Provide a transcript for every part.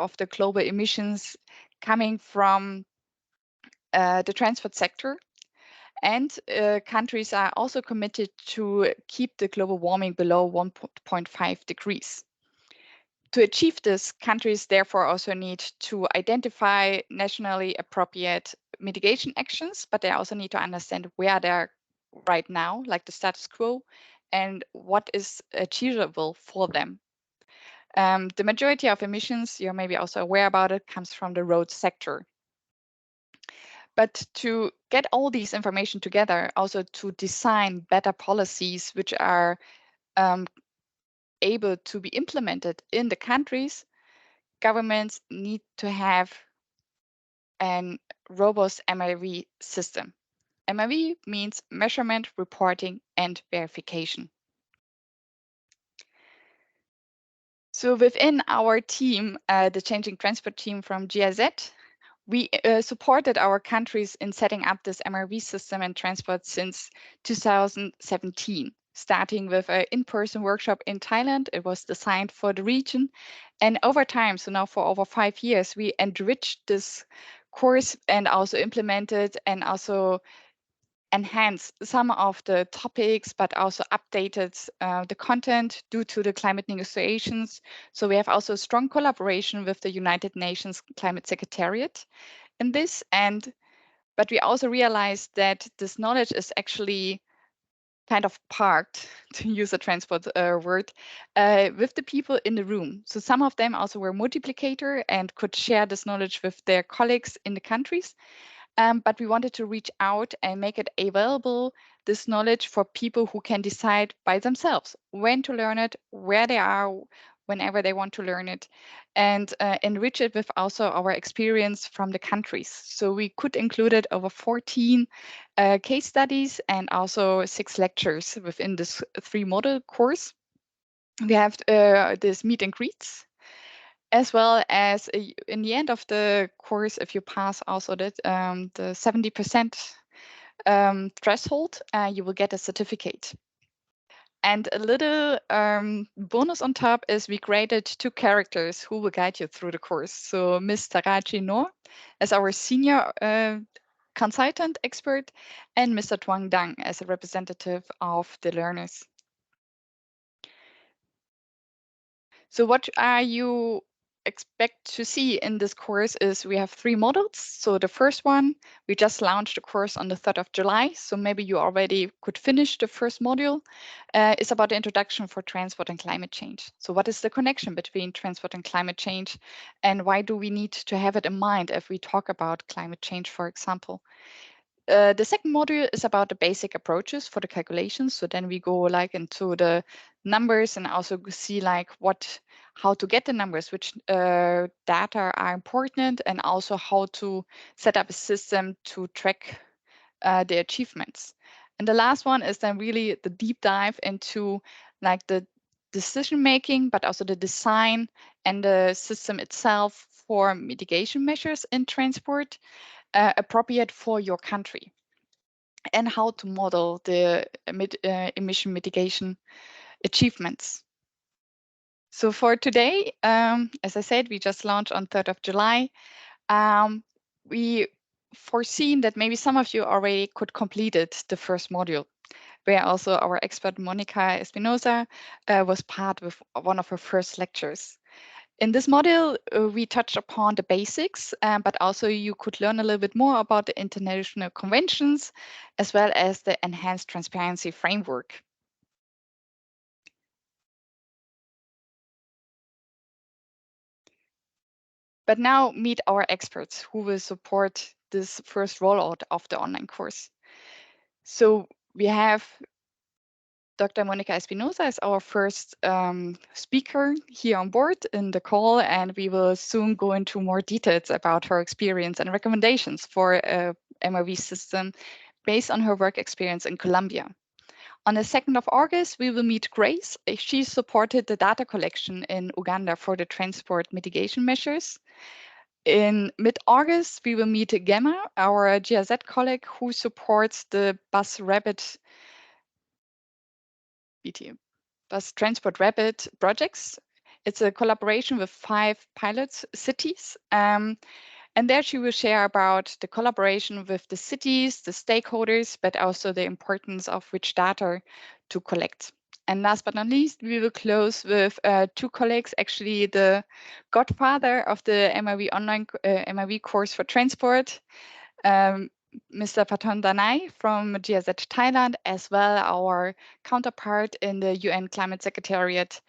of the global emissions coming from the transport sector. And countries are also committed to keep the global warming below 1.5 degrees. To achieve this, countries therefore also need to identify nationally appropriate mitigation actions, but they also need to understand where they're right now, like the status quo, and what is achievable for them. The majority of emissions, you're maybe also aware about it, comes from the road sector. But to get all these information together, also to design better policies which are able to be implemented in the countries, governments need to have a robust MRV system. MRV means measurement, reporting, and verification. So within our team, the Changing Transport team from GIZ, we supported our countries in setting up this MRV system in transport since 2017, starting with an in-person workshop in Thailand. It was designed for the region. And over time, so now for over 5 years, we enriched this course and also implemented and also enhanced some of the topics, but also updated the content due to the climate negotiations. So we have also strong collaboration with the United Nations Climate Secretariat in this. But we also realized that this knowledge is actually kind of parked, to use a transport word, with the people in the room. So some of them also were multiplicator and could share this knowledge with their colleagues in the countries. But we wanted to reach out and make it available, this knowledge, for people who can decide by themselves when to learn it, where they are, whenever they want to learn it, and enrich it with also our experience from the countries. So we could include it over 14 case studies and also 6 lectures within this 3-module course. We have this meet and greets, as well as in the end of the course, if you pass also the 70% threshold, you will get a certificate. And a little bonus on top is we graded 2 characters who will guide you through the course. So Ms. Taraji Noor as our senior consultant expert, and Mr. Tuang Dang as a representative of the learners. So what are you expect to see in this course is we have 3 modules. So the first one, we just launched the course on the 3rd of July. So maybe you already could finish the first module. It's about the introduction for transport and climate change. So what is the connection between transport and climate change? And why do we need to have it in mind if we talk about climate change, for example? The second module is about the basic approaches for the calculations. So then we go like into the numbers and also see like how to get the numbers, which data are important, and also how to set up a system to track the achievements. And the last one is then really the deep dive into like the decision making, but also the design and the system itself for mitigation measures in transport. Appropriate for your country, and how to model the emission mitigation achievements. So for today, as I said, we just launched on 3rd of July. We foreseen that maybe some of you already could complete it, the first module, where also our expert Mónica Espinosa was part with one of her first lectures. In this module, we touched upon the basics, but also you could learn a little bit more about the international conventions, as well as the enhanced transparency framework. But now meet our experts who will support this first rollout of the online course. So we have Dr. Mónica Espinosa is our first speaker here on board in the call, and we will soon go into more details about her experience and recommendations for a MRV system based on her work experience in Colombia. On the 2nd of August, we will meet Grace. She supported the data collection in Uganda for the transport mitigation measures. In mid-August, we will meet Gemma, our GIZ colleague who supports the bus transport rapid projects It's a collaboration with 5 pilot cities. And there she will share about the collaboration with the cities, the stakeholders, but also the importance of which data to collect. And last but not least, we will close with 2 colleagues, actually the godfather of the MRV online MRV course for transport, Mr. Patton Danai from GIZ Thailand, as well our counterpart in the UN Climate Secretariat,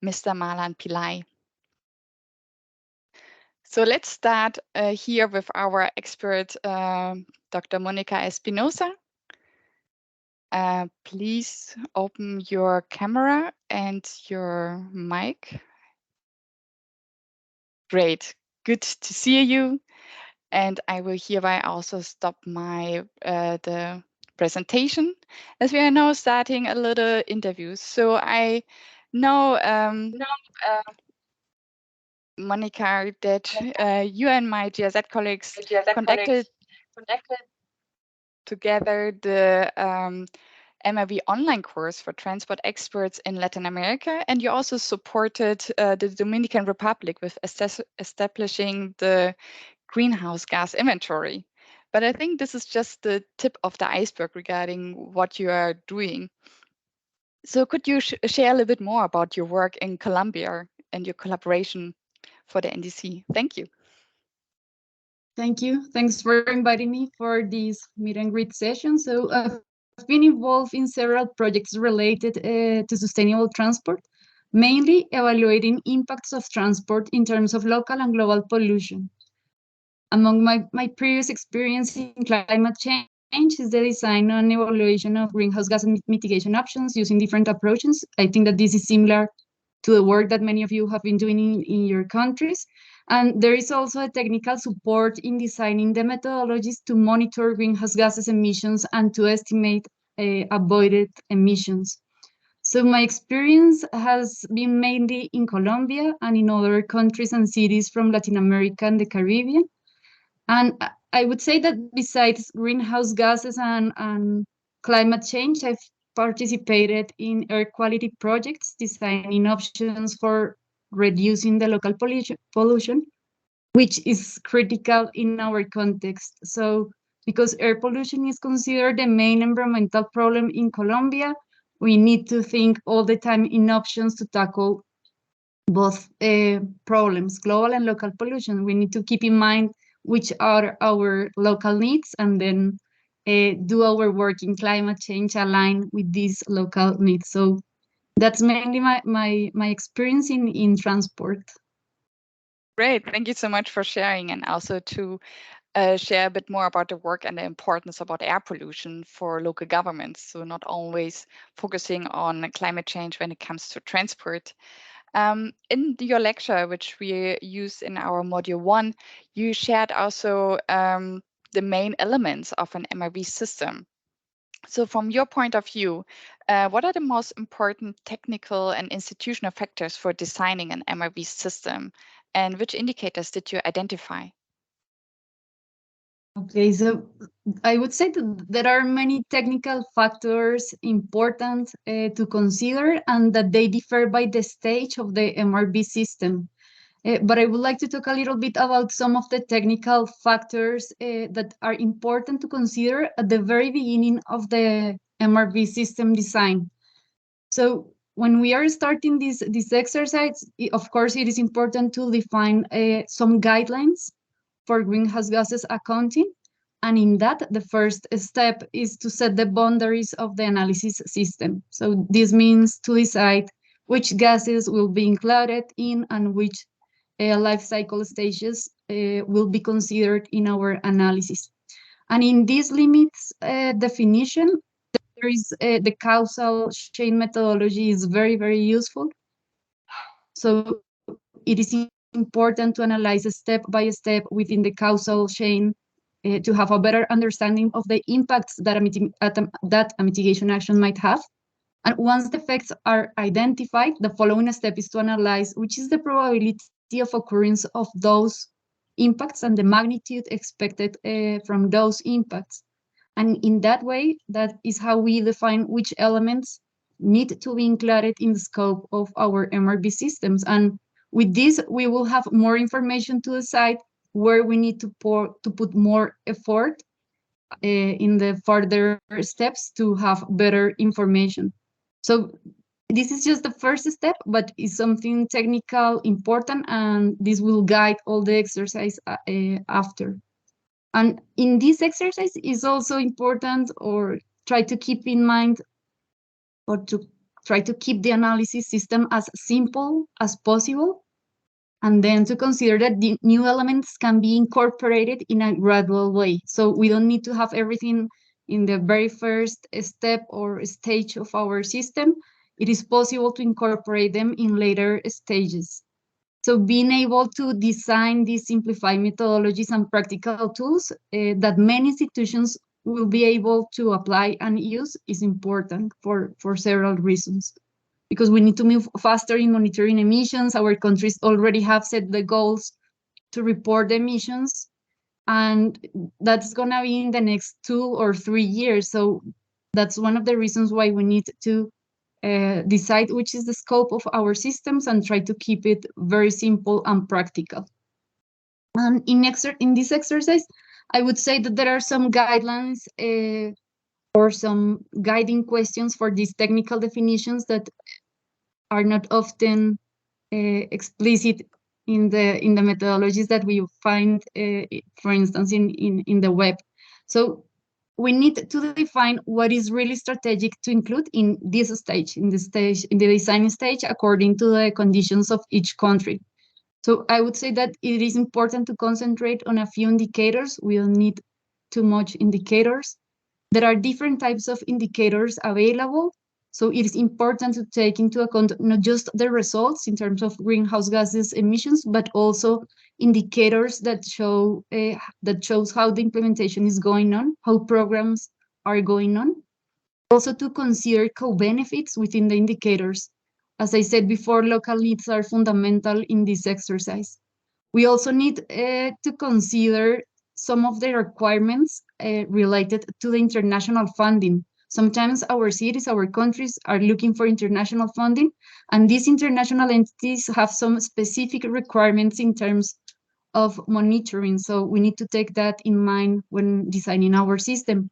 Mr. Malan Pillai. So let's start here with our expert, Dr. Mónica Espinosa. Please open your camera and your mic. Great, good to see you. And I will hereby also stop my the presentation, as we are now starting a little interview. So I know, Monica, that you and my GIZ colleagues conducted together the MRV online course for transport experts in Latin America, and you also supported the Dominican Republic with establishing the greenhouse gas inventory. But I think this is just the tip of the iceberg regarding what you are doing. So could you share a little bit more about your work in Colombia and your collaboration for the NDC? Thank you. Thank you. Thanks for inviting me for this meet and greet session. So I've been involved in several projects related to sustainable transport, mainly evaluating impacts of transport in terms of local and global pollution. Among my previous experience in climate change is the design and evaluation of greenhouse gas mitigation options using different approaches. I think that this is similar to the work that many of you have been doing in your countries. And there is also a technical support in designing the methodologies to monitor greenhouse gases emissions and to estimate avoided emissions. So my experience has been mainly in Colombia and in other countries and cities from Latin America and the Caribbean. And I would say that besides greenhouse gases and climate change, I've participated in air quality projects, designing options for reducing the local pollution, which is critical in our context. So because air pollution is considered the main environmental problem in Colombia, we need to think all the time in options to tackle both problems, global and local pollution. We need to keep in mind which are our local needs and then do our work in climate change align with these local needs. So that's mainly my experience in transport. Great, thank you so much for sharing, and also to share a bit more about the work and the importance about air pollution for local governments. So not always focusing on climate change when it comes to transport. In your lecture, which we use in our module 1, you shared also the main elements of an MRV system. So from your point of view, what are the most important technical and institutional factors for designing an MRV system? And which indicators did you identify? Okay, so I would say that there are many technical factors important to consider and that they differ by the stage of the MRV system. But I would like to talk a little bit about some of the technical factors that are important to consider at the very beginning of the MRV system design. So when we are starting this exercise, of course, it is important to define some guidelines for greenhouse gases accounting. And in that, the first step is to set the boundaries of the analysis system. So this means to decide which gases will be included in and which life cycle stages will be considered in our analysis. And in this limits definition, there is the causal chain methodology is very, very useful. So it is important to analyze step by step within the causal chain to have a better understanding of the impacts that a mitigation action might have. And once the effects are identified, the following step is to analyze which is the probability of occurrence of those impacts and the magnitude expected from those impacts. And in that way, that is how we define which elements need to be included in the scope of our MRV systems. And with this, we will have more information to decide where we need to put more effort in the further steps to have better information. So this is just the first step, but it's something technical important, and this will guide all the exercise after. And in this exercise is also important, or try to keep in mind, or to try to keep the analysis system as simple as possible, and then to consider that the new elements can be incorporated in a gradual way. So we don't need to have everything in the very first step or stage of our system. It is possible to incorporate them in later stages. So being able to design these simplified methodologies and practical tools that many institutions will be able to apply and use is important for several reasons. Because we need to move faster in monitoring emissions. Our countries already have set the goals to report the emissions, and that's going to be in the next 2 or 3 years. So that's one of the reasons why we need to decide which is the scope of our systems and try to keep it very simple and practical. And in this exercise, I would say that there are some guidelines or some guiding questions for these technical definitions that are not often explicit in the methodologies that we find, for instance, in the web. So we need to define what is really strategic to include in this stage, in the design stage, according to the conditions of each country. So I would say that it is important to concentrate on a few indicators. We don't need too much indicators. There are different types of indicators available. So it is important to take into account not just the results in terms of greenhouse gases emissions, but also indicators that shows how the implementation is going on, how programs are going on. Also to consider co-benefits within the indicators. As I said before, local needs are fundamental in this exercise. We also need to consider some of the requirements related to the international funding. Sometimes our cities, our countries are looking for international funding, and these international entities have some specific requirements in terms of monitoring. So we need to take that in mind when designing our system.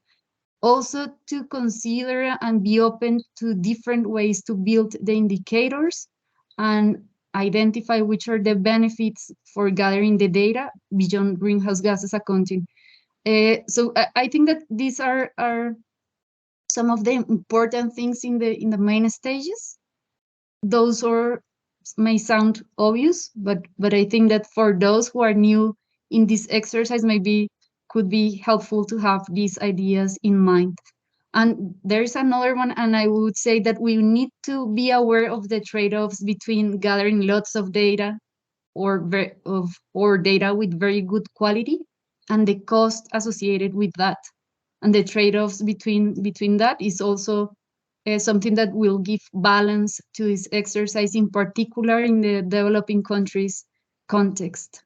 Also to consider and be open to different ways to build the indicators and identify which are the benefits for gathering the data beyond greenhouse gases accounting. So I think that these are some of the important things in the main stages. Those may sound obvious, but I think that for those who are new in this exercise, maybe could be helpful to have these ideas in mind. And there's another one, and I would say that we need to be aware of the trade-offs between gathering lots of data or data with very good quality and the cost associated with that. And the trade-offs between that is also something that will give balance to this exercise, in particular in the developing countries context.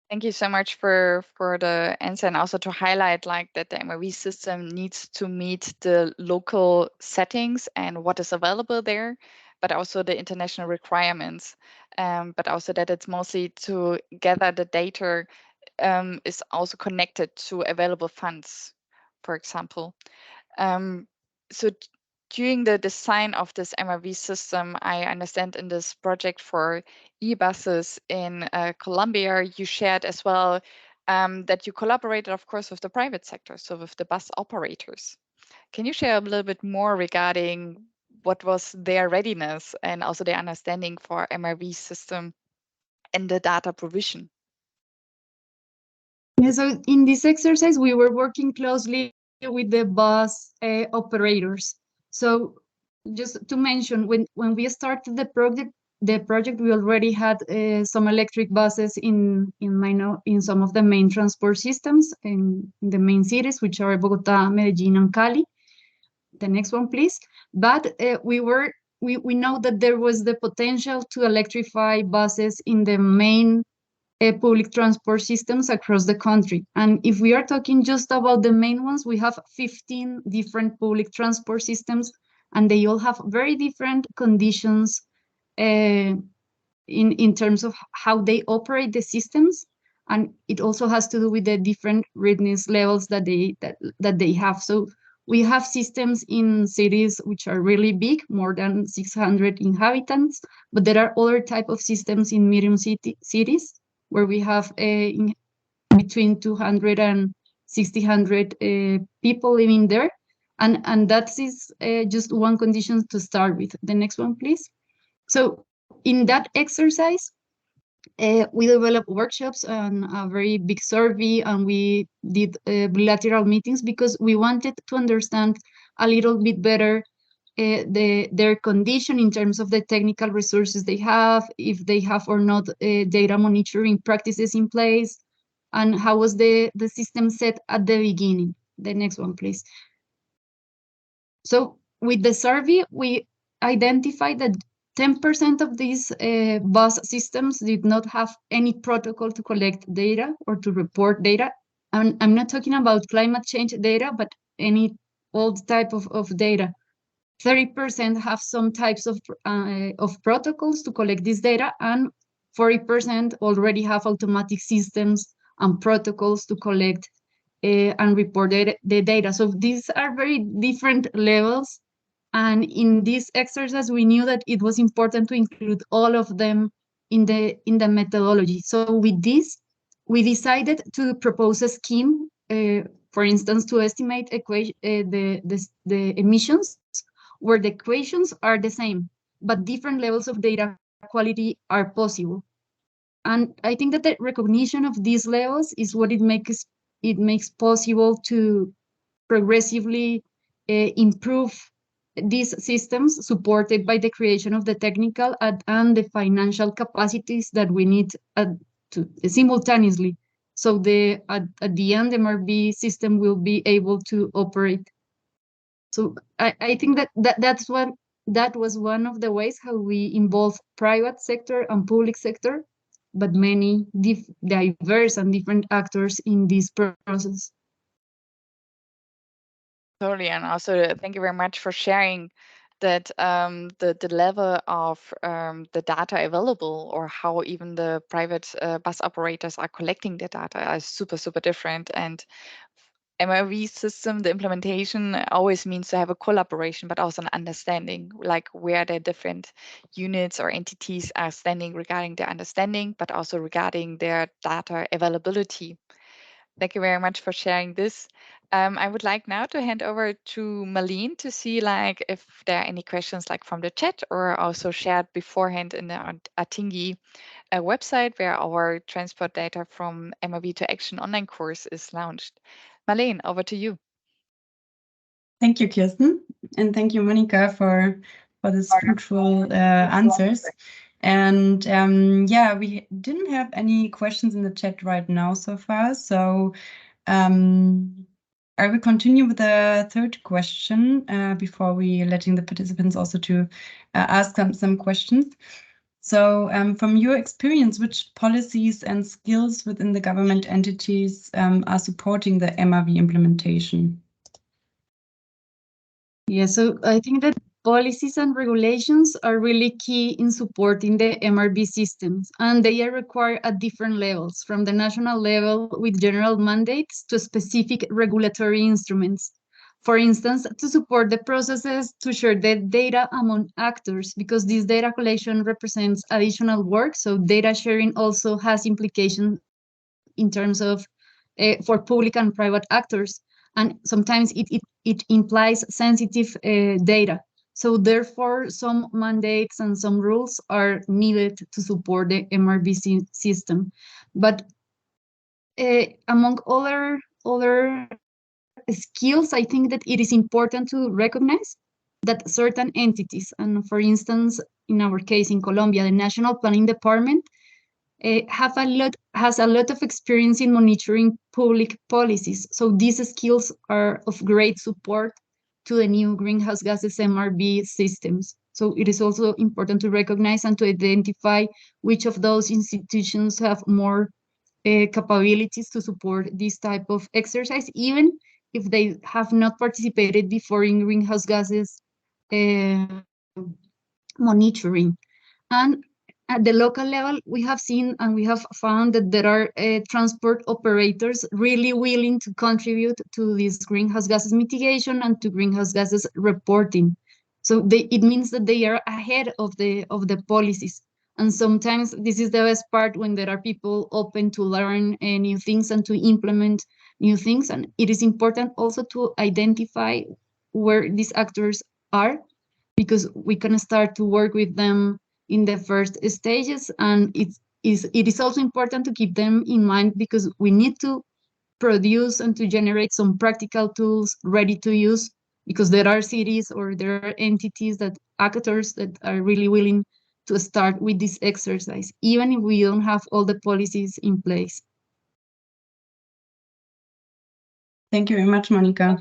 Thank you so much for the answer, and also to highlight like that the MRV system needs to meet the local settings and what is available there, but also the international requirements. But also that it's mostly to gather the data is also connected to available funds, for example. So during the design of this MRV system, I understand in this project for e-buses in Colombia, you shared as well that you collaborated, of course, with the private sector, so with the bus operators. Can you share a little bit more regarding what was their readiness and also their understanding for MRV system and the data provision? Yeah, so in this exercise, we were working closely with the bus operators. So just to mention, when we started the project, we already had some electric buses in some of the main transport systems in the main cities, which are Bogota, Medellin, and Cali. The next one, please. But we know that there was the potential to electrify buses in the main public transport systems across the country. And if we are talking just about the main ones, we have 15 different public transport systems, and they all have very different conditions in terms of how they operate the systems. And it also has to do with the different readiness levels that they have. So we have systems in cities which are really big, more than 600 inhabitants, but there are other type of systems in medium cities where we have between 200 and 600 people living there. And that is just one condition to start with. The next one, please. So in that exercise, we developed workshops and a very big survey, and we did bilateral meetings because we wanted to understand a little bit better their condition in terms of the technical resources they have, if they have or not data monitoring practices in place, and how was the system set at the beginning. The next one, please. So with the survey, we identified that 10% of these bus systems did not have any protocol to collect data or to report data. And I'm not talking about climate change data, but any old type of data. 30% have some types of protocols to collect this data, and 40% already have automatic systems and protocols to collect and report the data. So these are very different levels. And in this exercise, we knew that it was important to include all of them in the methodology. So with this, we decided to propose a scheme, for instance, to estimate the emissions, where the equations are the same, but different levels of data quality are possible. And I think that the recognition of these levels is what it makes possible to progressively improve these systems, supported by the creation of the technical and the financial capacities that we need to simultaneously. So at the end, the MRV system will be able to operate. So I think that was one of the ways how we involve private sector and public sector, but many diverse and different actors in this process. Totally, and also thank you very much for sharing that the level of the data available, or how even the private bus operators are collecting the data, is super different. And MRV system, the implementation always means to have a collaboration, but also an understanding, like where the different units or entities are standing regarding their understanding, but also regarding their data availability. Thank you very much for sharing this. I would like now to hand over to Marlene to see like if there are any questions like from the chat, or also shared beforehand in the Atingi website, where our transport data from MRV to Action online course is launched. Marlene, over to you. Thank you, Kirsten, and thank you, Monica, for this fruitful answers. And yeah, we didn't have any questions in the chat right now so far. So I will continue with the third question before we letting the participants also to ask some questions. So from your experience, which policies and skills within the government entities are supporting the MRV implementation? Yeah, so I think that policies and regulations are really key in supporting the MRV systems, and they are required at different levels, from the national level with general mandates to specific regulatory instruments. For instance, to support the processes to share the data among actors, because this data collection represents additional work. So data sharing also has implications in terms of for public and private actors. And sometimes it implies sensitive data. So therefore, some mandates and some rules are needed to support the MRV system. But among other skills, I think that it is important to recognize that certain entities, and for instance, in our case in Colombia, the National Planning Department, has a lot of experience in monitoring public policies. So these skills are of great support to the new greenhouse gases MRV systems. So it is also important to recognize and to identify which of those institutions have more capabilities to support this type of exercise, even if they have not participated before in greenhouse gases monitoring. And at the local level, we have seen and we have found that there are transport operators really willing to contribute to this greenhouse gases mitigation and to greenhouse gases reporting. So it means that they are ahead of the policies. And sometimes this is the best part, when there are people open to learn new things and to implement new things. And it is important also to identify where these actors are, because we can start to work with them in the first stages. And it is also important to keep them in mind, because we need to produce and to generate some practical tools ready to use, because there are cities or there are entities, that actors that are really willing to start with this exercise, even if we don't have all the policies in place. Thank you very much, Monica.